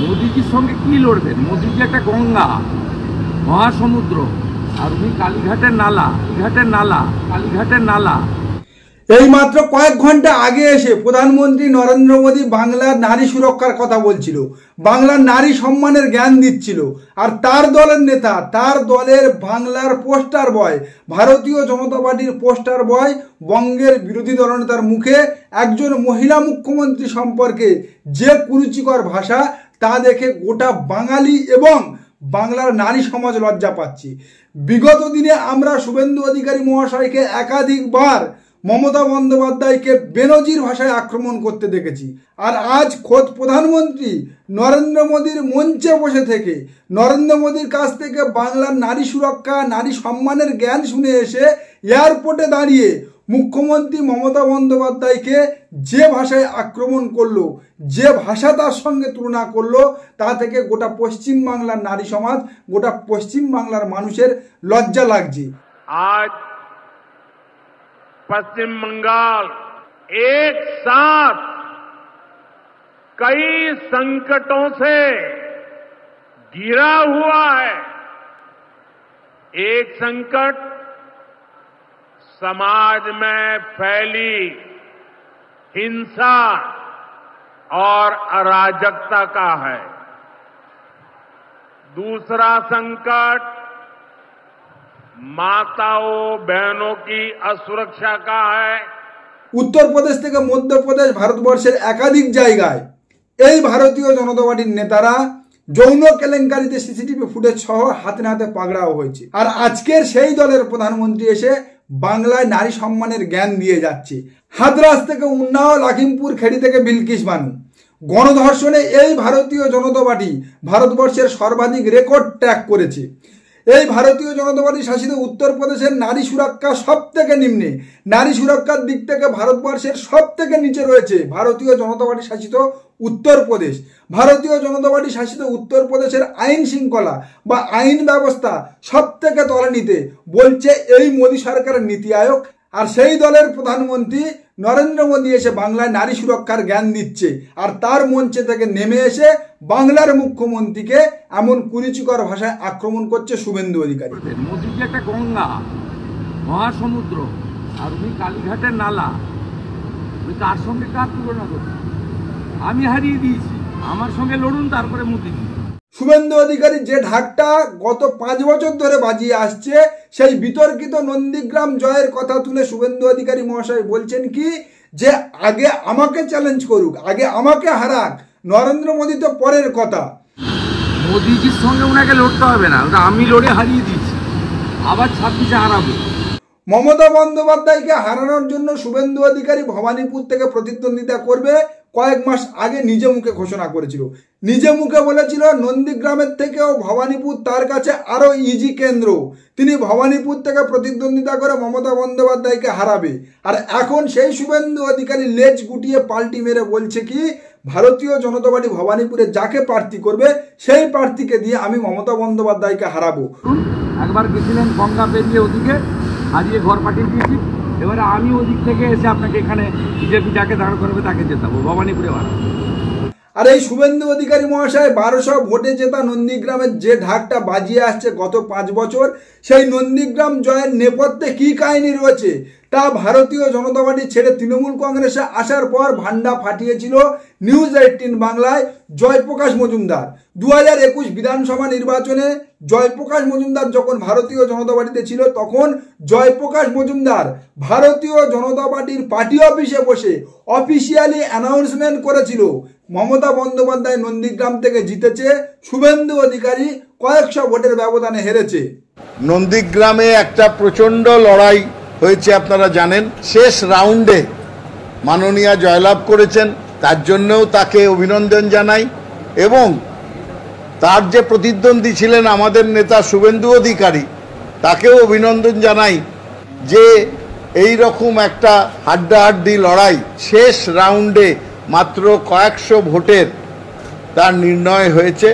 মোদিজির সঙ্গে কি লড়বেন? মোদিজি একটা গঙ্গা, মহাসমুদ্র, আর উনি কালীঘাটের নালা। এই মাত্র কয়েক ঘন্টা আগে এসে প্রধানমন্ত্রী নরেন্দ্র মোদী বাংলার নারী সুরক্ষার কথা বলছিল, বাংলার নারী সম্মানের জ্ঞান দিচ্ছিল। আর তার দলের নেতা, তার দলের বাংলার পোস্টার বয়, ভারতীয় জনতা পার্টির পোস্টার বয় বঙ্গের বিরোধী দলনেতার মুখে একজন মহিলা মুখ্যমন্ত্রী সম্পর্কে যে কুরুচিকর ভাষা, তা দেখে গোটা বাঙালি এবং বাংলার নারী সমাজ লজ্জা পাচ্ছি। বিগত দিনে আমরা শুভেন্দু অধিকারী মহাশয়কে একাধিকবার মমতা বন্দ্যোপাধ্যায়কে বেনজির ভাষায় আক্রমণ করতে দেখেছি। আর আজ খোদ প্রধানমন্ত্রী নরেন্দ্র মোদীর মঞ্চে বসে থেকে, নরেন্দ্র মোদীর কাছ থেকে বাংলার নারী সুরক্ষা, নারী সম্মানের জ্ঞান শুনে এসে এয়ারপোর্টে দাঁড়িয়ে মুখ্যমন্ত্রী মমতা বন্দ্যোপাধ্যায়কে যে ভাষায় আক্রমণ করলো, যে ভাষা তার সঙ্গে তুলনা করলো, তা থেকে গোটা পশ্চিম বাংলার নারী সমাজ, গোটা পশ্চিম বাংলার মানুষের লজ্জা লাগছে। আজ पश्चिम बंगाल एक साथ कई संकटों से घिरा हुआ है। एक संकट समाज में फैली हिंसा और अराजकता का है। दूसरा संकट माताओं बहनों की असुरक्षा का है। উত্তর প্রদেশ থেকে মধ্যপ্রদেশ, ভারতবর্ষের একাধিক জায়গায় এই ভারতীয় জনতা পার্টির নেতারা যৌন কেলেঙ্কারিতে সিসিটিভি ফুটেজ সহ হাতে নাতে পাকড়াও হয়েছে। আর আজকের সেই দলের প্রধানমন্ত্রী এসে বাংলায় নারী সম্মানের জ্ঞান দিয়ে যাচ্ছে। হাতরাস থেকে উন্নাও, লখিমপুর খেড়ি থেকে বিলকিস বানু, গণধর্ষণে এই ভারতীয় জনতা পার্টি ভারতবর্ষের সর্বাধিক রেকর্ড ট্র্যাক করেছে। এই ভারতীয় জনতা পার্টি শাসিত উত্তরপ্রদেশের নারী সুরক্ষা সব থেকে নিম্নে, নারী সুরক্ষার দিক থেকে ভারতবর্ষের সব থেকে নিচে রয়েছে ভারতীয় জনতা পার্টি শাসিত উত্তরপ্রদেশ। ভারতীয় জনতা পার্টি শাসিত উত্তরপ্রদেশের আইন শৃঙ্খলা বা আইন ব্যবস্থা সব থেকে তলানিতে বলছে এই মোদী সরকারের নীতি আয়োগ। আর সেই দলের প্রধানমন্ত্রী নরেন্দ্র মোদী এসে বাংলায় নারী সুরক্ষার জ্ঞান দিচ্ছে। আর তার মঞ্চে থেকে নেমে এসে বাংলার মুখ্যমন্ত্রীকে এমন কুরুচিকর ভাষায় আক্রমণ করছে শুভেন্দু অধিকারী। মোদিজি একটা গঙ্গা, মহাসমুদ্র, আর উনি কালীঘাটের নালা। তার সঙ্গে কার তুলনা করছে? আমি হারিয়ে দিয়েছি, আমার সঙ্গে লড়ুন, তারপরে মোদিজি। শুভেন্দু অধিকারী যে ঢাকটা গত 5 বছর ধরে বাজিয়ে আসছে, সেই বিতর্কিত নন্দীগ্রাম জয়ের কথা তুলে শুভেন্দু অধিকারী মহাশয় বলছেন কি, যে আগে আমাকে চ্যালেঞ্জ করুক, আগে আমাকে হারাক, নরেন্দ্র মোদী তো পরের কথা। মোদিজির সঙ্গে ওনাকে লড়তে হবে না, ওটা আমি লড়ে হারিয়ে দিয়েছি, আবার 26-এ হারাবো। মমতা বন্দ্যোপাধ্যায়কে হারানোর জন্য শুভেন্দু অধিকারী ভবানীপুর থেকে প্রতিদ্বন্দ্বিতা করবে কয়েক মাস আগে নিজে মুখে ঘোষণা করেছিল। নিজে মুখে বলেছিল নন্দীগ্রামের থেকেও ভবানীপুর তার কাছে আরো ইজি কেন্দ্র, তিনি ভবানীপুর থেকে প্রতিদ্বন্দ্বিতা করে মমতা বন্দ্যোপাধ্যায়কে হারাবে। আর এখন সেই শুভেন্দু অধিকারী লেজ গুটিয়ে পাল্টি মেরে বলছে কি, ভারতীয় জনতা পার্টি ভবানীপুরে যাকে প্রার্থী করবে সেই প্রার্থীকে দিয়ে আমি মমতা বন্দ্যোপাধ্যায়কে হারাবো। একবার গেছিলেন গঙ্গা পেরিয়ে ওদিকে, হারিয়ে ঘর পাঠিয়ে দিয়েছি। এবারে আমি ওদিক থেকে এসে আপনাকে এখানে বিজেপি যাকে দাঁড় করবে তাকে জেতাবো, ভবানীপুরে বাড়াবো। আর এই শুভেন্দু অধিকারী মহাশয় 1200 ভোটে জেতা নন্দীগ্রামের যে ঢাকটা বাজিয়ে আসছে গত 5 বছর, সেই নন্দীগ্রাম জয়ের নেপথ্যে কি কাহিনী রয়েছে তা ভারতীয় জনতা পার্টি ছেড়ে তৃণমূল কংগ্রেসে আসার পর ভান্ডা ফাটিয়েছিল নিউজ 18 বাংলায় জয়প্রকাশ মজুমদার। 2021 বিধানসভা নির্বাচনে জয়প্রকাশ মজুমদার যখন ভারতীয় জনতা পার্টিতে ছিল, তখন জয়প্রকাশ মজুমদার ভারতীয় জনতা পার্টির পার্টি অফিসে বসে অফিসিয়ালি অ্যানাউন্সমেন্ট করেছিল মমতা বন্দ্যোপাধ্যায় নন্দীগ্রাম থেকে জিতেছে, শুভেন্দু অধিকারী কয়েকশো ভোটের ব্যবধানে হেরেছে। নন্দীগ্রামে একটা প্রচণ্ড লড়াই হয়েছে, আপনারা জানেন। শেষ রাউন্ডে মাননীয়া জয়লাভ করেছেন, তার জন্যও তাকে অভিনন্দন জানাই। এবং তার যে প্রতিদ্বন্দ্বী ছিলেন আমাদের নেতা শুভেন্দু অধিকারী, তাকেও অভিনন্দন জানাই যে এই রকম একটা হাড্ডাহাড্ডি লড়াই শেষ রাউন্ডে মাত্র কয়েকশো ভোটের তার নির্ণয় হয়েছে।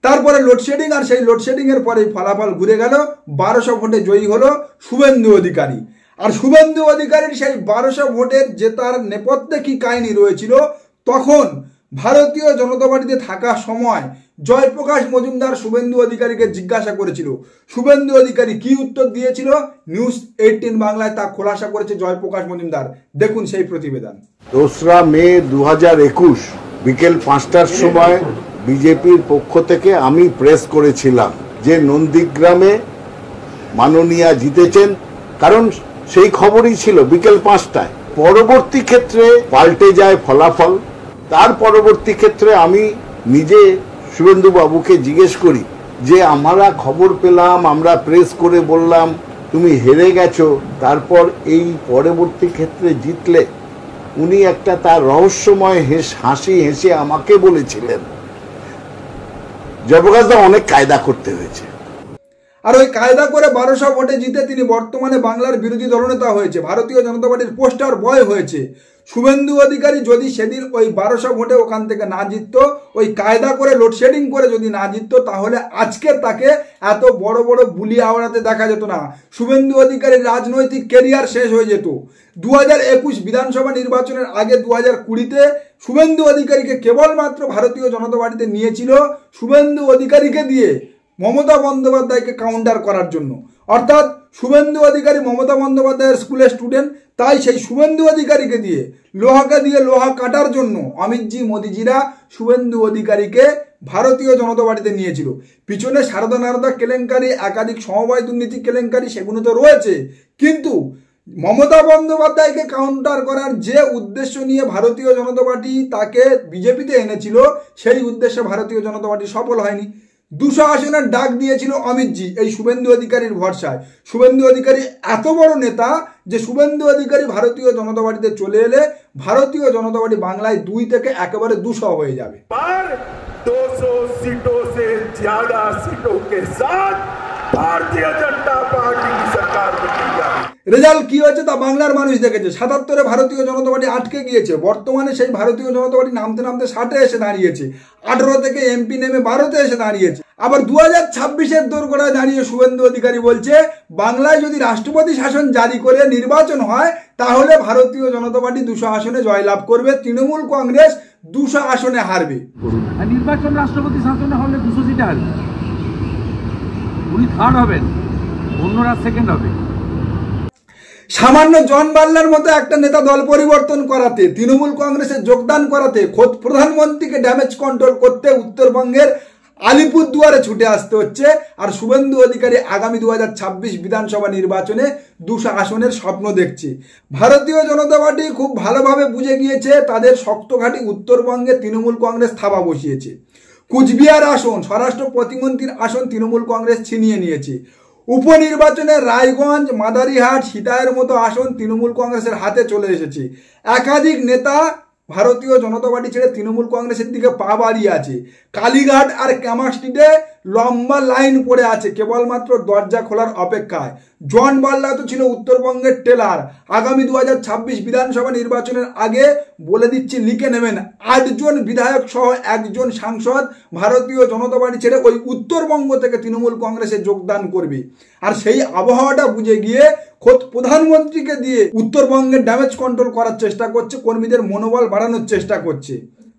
তারপরে লোডশেডিং, আর সেই লোডশেডিং এর পরে ফলাফল ঘুরে গেল, 1200 ভোটে জয়ী হলো শুভেন্দু অধিকারী। আর শুভেন্দু অধিকারীর সেই 1200 ভোটের জেতার নেপথ্যে কি কাহিনী রয়েছিল, তখন ভারতীয় জনতা পার্টিতে থাকার সময় জয়প্রকাশ মজুমদার শুভেন্দু অধিকারীকে জিজ্ঞাসা করেছিল। শুভেন্দু অধিকারী কি উত্তর দিয়েছিল নিউজ 18 বাংলায় তা খোলাসা করেছে জয়প্রকাশ মজুমদার। দেখুন সেই প্রতিবেদন। 2রা মে 2021 বিকেল 5টার সময় বিজেপির পক্ষ থেকে আমি প্রেস করেছিলাম যে নন্দীগ্রামে মাননীয়া জিতেছেন, কারণ সেই খবরই ছিল বিকেল 5টায়। পরবর্তী ক্ষেত্রে পাল্টে যায় ফলাফল। তার পরবর্তী ক্ষেত্রে আমি নিজে শুভেন্দু বাবুকে জিজ্ঞেস করি যে আমরা খবর পেলাম, আমরা প্রেস করে বললাম তুমি হেরে গেছো, তারপর এই পরবর্তী ক্ষেত্রে জিতলে। উনি একটা তার রহস্যময় হাসি হেসে আমাকে বলেছিলেন জয়প্রকাশদা অনেক কায়দা করতে হয়েছে। আর ওই কায়দা করে 1200 ভোটে জিতে তিনি বর্তমানে বাংলার বিরোধী দলনেতা হয়েছে, ভারতীয় জনতা পার্টির পোস্টার বয় হয়েছে। শুভেন্দু অধিকারী যদি সেদিন ওই 1200 ভোটে ওখান থেকে না জিতত, ওই কায়দা করে লোডশেডিং করে যদি না জিতত, তাহলে আজকে তাকে এত বড় বড় বুলি আওড়াতে দেখা যেত না। শুভেন্দু অধিকারীর রাজনৈতিক কেরিয়ার শেষ হয়ে যেত। 2021 বিধানসভা নির্বাচনের আগে 2020-তে শুভেন্দু অধিকারীকে কেবলমাত্র ভারতীয় জনতা পার্টিতে নিয়েছিল শুভেন্দু অধিকারীকে দিয়ে মমতা বন্দ্যোপাধ্যায়কে কাউন্টার করার জন্য। অর্থাৎ শুভেন্দু অধিকারী মমতা বন্দ্যোপাধ্যায়ের স্কুলের স্টুডেন্ট, তাই সেই শুভেন্দু অধিকারীকে দিয়ে লোহাকে দিয়ে লোহা কাটার জন্য অমিতজি মোদিজিরা শুভেন্দু অধিকারীকে ভারতীয় জনতা পার্টিতে নিয়েছিল। পিছনে সারদা নারদা কেলেঙ্কারি, একাধিক সমবায় দুর্নীতি কেলেঙ্কারি, সেগুলো তো রয়েছে, কিন্তু মমতা বন্দ্যোপাধ্যায়কে কাউন্টার করার যে উদ্দেশ্য নিয়ে ভারতীয় জনতা পার্টি তাকে বিজেপিতে এনেছিল, সেই উদ্দেশ্যে ভারতীয় জনতা পার্টি সফল হয়নি। 200 আসনের ডাক দিয়েছিল অমিতজি এই শুভেন্দু অধিকারীর ভরসায়। শুভেন্দু অধিকারী এত বড় নেতা যে শুভেন্দু অধিকারী ভারতীয় জনতা পার্টিতে চলে এলে ভারতীয় জনতা পার্টি বাংলায় 2 থেকে একেবারে 200 হয়ে যাবে। 200 सीटों से ज्यादा सीटों के साथ भारतीय जनता पार्टी की सरकार बनती है। রেজাল্ট কি হয়েছে তা বাংলার মানুষ দেখেছে। 77-এ ভারতীয় জনতা পার্টি আটকে গিয়েছে, বর্তমানে সেই ভারতীয় জনতা পার্টি নামতে নামতে 60-এ এসে দাঁড়িয়েছে। 18 থেকে এমপি নেমে 12-তে এসে দাঁড়িয়েছে। আবার 2026-এর দোরগোড়ায় দাঁড়িয়ে শুভেন্দু অধিকারী বলছে বাংলায় যদি রাষ্ট্রপতি শাসন জারি করে নির্বাচন হয় তাহলে ভারতীয় জনতা পার্টি 200 আসনে জয়লাভ করবে, তৃণমূল কংগ্রেস 200 আসনে হারবে। আর নির্বাচন রাষ্ট্রপতি শাসনে হলে 200 সিটে হারবে, উনি থার্ড হবেন, অন্যরা সেকেন্ড হবে। সামান্য জন বাল্লার মতো একটা নেতা দল পরিবর্তন করাতে, তৃণমূল কংগ্রেসে যোগদান করাতে, খোদ প্রধানমন্ত্রীকে ড্যামেজ কন্ট্রোল করতে উত্তরবঙ্গের আলিপুরদুয়ারে ছুটে আসতে হচ্ছে। আর শুভেন্দু অধিকারী আগামী 2026 বিধানসভা নির্বাচনে 200 আসনের স্বপ্ন দেখছে। ভারতীয় জনতা পার্টি খুব ভালোভাবে বুঝে গিয়েছে তাদের শক্ত ঘাঁটি উত্তরবঙ্গে তৃণমূল কংগ্রেস থাবা বসিয়েছে। কুচবিহার আসন, স্বরাষ্ট্র প্রতিমন্ত্রীর আসন তৃণমূল কংগ্রেস ছিনিয়ে নিয়েছে। উপনির্বাচনে রায়গঞ্জ, মাদারিহাট, সীতায়ের মতো আসন তৃণমূল কংগ্রেসের হাতে চলে এসেছে। একাধিক নেতা ভারতীয় জনতা পার্টি ছেড়ে তৃণমূল কংগ্রেসের দিকে পা বাড়িয়ে আছে। কালীঘাট আর ক্যামাস্ট্রিটে লম্বা লাইন পড়ে আছে কেবলমাত্র দরজা খোলার অপেক্ষায়। জন বাল্লা তো ছিল উত্তরবঙ্গের টেলার। আগামী 2026 বিধানসভা নির্বাচনের আগে বলে দিচ্ছি, লিখে নেবেন, 8 জন বিধায়ক সহ 1 জন সাংসদ ভারতীয় জনতা পার্টি ছেড়ে ওই উত্তরবঙ্গ থেকে তৃণমূল কংগ্রেসে যোগদান করবে। আর সেই আবহাওয়াটা বুঝে গিয়ে খোদ প্রধানমন্ত্রীকে দিয়ে উত্তরবঙ্গের ড্যামেজ কন্ট্রোল করার চেষ্টা করছে, কর্মীদের মনোবল বাড়ানোর চেষ্টা করছে।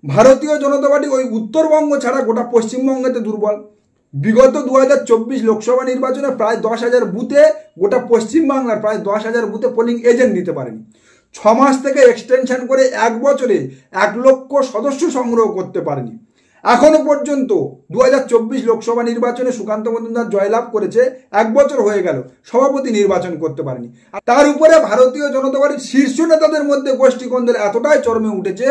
ভারতীয় জনতা পার্টি ওই উত্তরবঙ্গ ছাড়া গোটা পশ্চিমবঙ্গেতে দুর্বল। বিগত 2024 লোকসভা নির্বাচনে প্রায় 10,000 বুথে, গোটা পশ্চিমবাংলার প্রায় 10,000 বুথে পোলিং এজেন্ট দিতে পারেনি। 6 মাস থেকে এক্সটেনশন করে 1 বছরে 1 লক্ষ সদস্য সংগ্রহ করতে পারেনি। এখনো পর্যন্ত 2024 লোকসভা নির্বাচনে সুকান্ত মজুমদার জয়লাভ করেছে, 1 বছর হয়ে গেল, সভাপতি নির্বাচন করতে পারেনি। তার উপরে ভারতীয় জনতা পার্টির শীর্ষ নেতাদের মধ্যে গোষ্ঠী কোন্দল এতটাই চরমে উঠেছে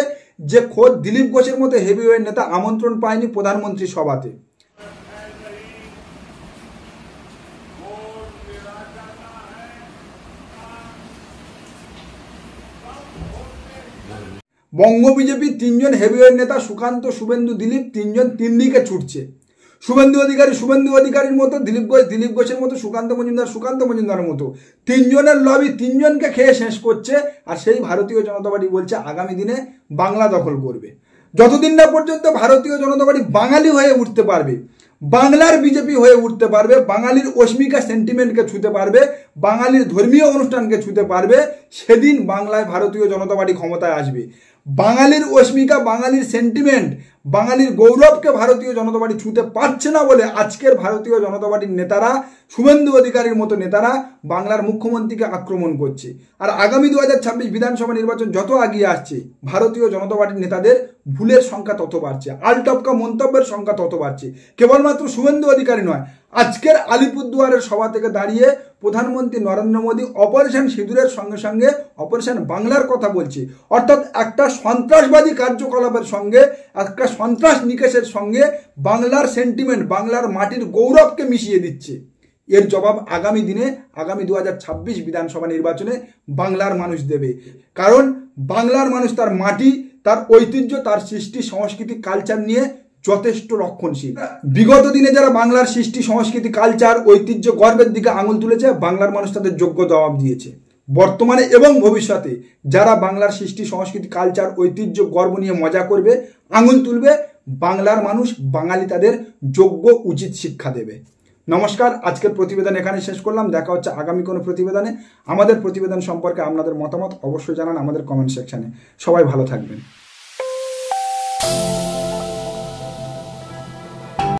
যে খোদ দিলীপ ঘোষের মতো হেভিওয়েট নেতা আমন্ত্রণ পায়নি প্রধানমন্ত্রী সভাতে। বঙ্গ বিজেপির 3 জন হেভিওয়েট নেতা সুকান্ত, শুভেন্দু, দিলীপ, 3 জন 3 দিকে ছুটছে। শুভেন্দু অধিকারীর মতো, দিলীপ ঘোষের মতো, সুকান্ত মজুমদারের মতো 3 জনের লবি 3 জনকে খেয়ে শেষ করছে। আর সেই ভারতীয় জনতা পার্টি বলছে আগামী দিনে বাংলা দখল করবে। যতদিন না পর্যন্ত ভারতীয় জনতা পার্টি বাঙালি হয়ে উঠতে পারবে, বাংলার বিজেপি হয়ে উঠতে পারবে, বাঙালির অস্মিকা সেন্টিমেন্টকে ছুঁতে পারবে, বাঙালির ধর্মীয় অনুষ্ঠানকে ছুঁতে পারবে, সেদিন বাংলায় ভারতীয় জনতা পার্টি ক্ষমতায় আসবে। বাঙালির অস্মিকা, বাঙালির সেন্টিমেন্ট, বাঙালির গৌরবকে ভারতীয় জনতা পার্টি ছুঁতে পারছে না বলে আজকের ভারতীয় জনতা পার্টির নেতারা, শুভেন্দু অধিকারীর মতো নেতারা বাংলার মুখ্যমন্ত্রীকে আক্রমণ করছে। আর আগামী 2026 বিধানসভা নির্বাচন যত এগিয়ে আসছে, ভারতীয় জনতা পার্টির নেতাদের ভুলের সংখ্যা তত বাড়ছে, আলটপকা মন্তব্যের সংখ্যা তত বাড়ছে। কেবলমাত্র শুভেন্দু অধিকারী নয়, আজকের আলিপুরদুয়ারের সভা থেকে দাঁড়িয়ে প্রধানমন্ত্রী নরেন্দ্র মোদী অপারেশন সিঁদুরের সঙ্গে সঙ্গে অপারেশন বাংলার কথা বলছে। অর্থাৎ একটা সন্ত্রাসবাদী কার্যকলাপের সঙ্গে, একটা সন্ত্রাস নিকেশের সঙ্গে বাংলার সেন্টিমেন্ট, বাংলার মাটির গৌরবকে মিশিয়ে দিচ্ছে। এর জবাব আগামী দিনে, আগামী 2026 বিধানসভা নির্বাচনে বাংলার মানুষ দেবে। কারণ বাংলার মানুষ তার মাটি, তার ঐতিহ্য, তার সৃষ্টি, সংস্কৃতি, কালচার নিয়ে যথেষ্ট রক্ষণশীল। বিগত দিনে যারা বাংলার সৃষ্টি, সংস্কৃতি, কালচার, ঐতিহ্য, গর্বের দিকে আঙুল তুলেছে, বাংলার মানুষ তাদের যোগ্য জবাব দিয়েছে। বর্তমানে এবং ভবিষ্যতে যারা বাংলার সৃষ্টি, সংস্কৃতি, কালচার, ঐতিহ্য, গর্ব নিয়ে মজা করবে, আঙুল তুলবে, বাংলার মানুষ, বাঙালি তাদের যোগ্য উচিত শিক্ষা দেবে। নমস্কার, আজকের প্রতিবেদন এখানে শেষ করলাম। দেখা হচ্ছে আগামী কোনো প্রতিবেদনে। আমাদের প্রতিবেদন সম্পর্কে আপনাদের মতামত অবশ্যই জানান আমাদের কমেন্ট সেকশনে। সবাই ভালো থাকবেন।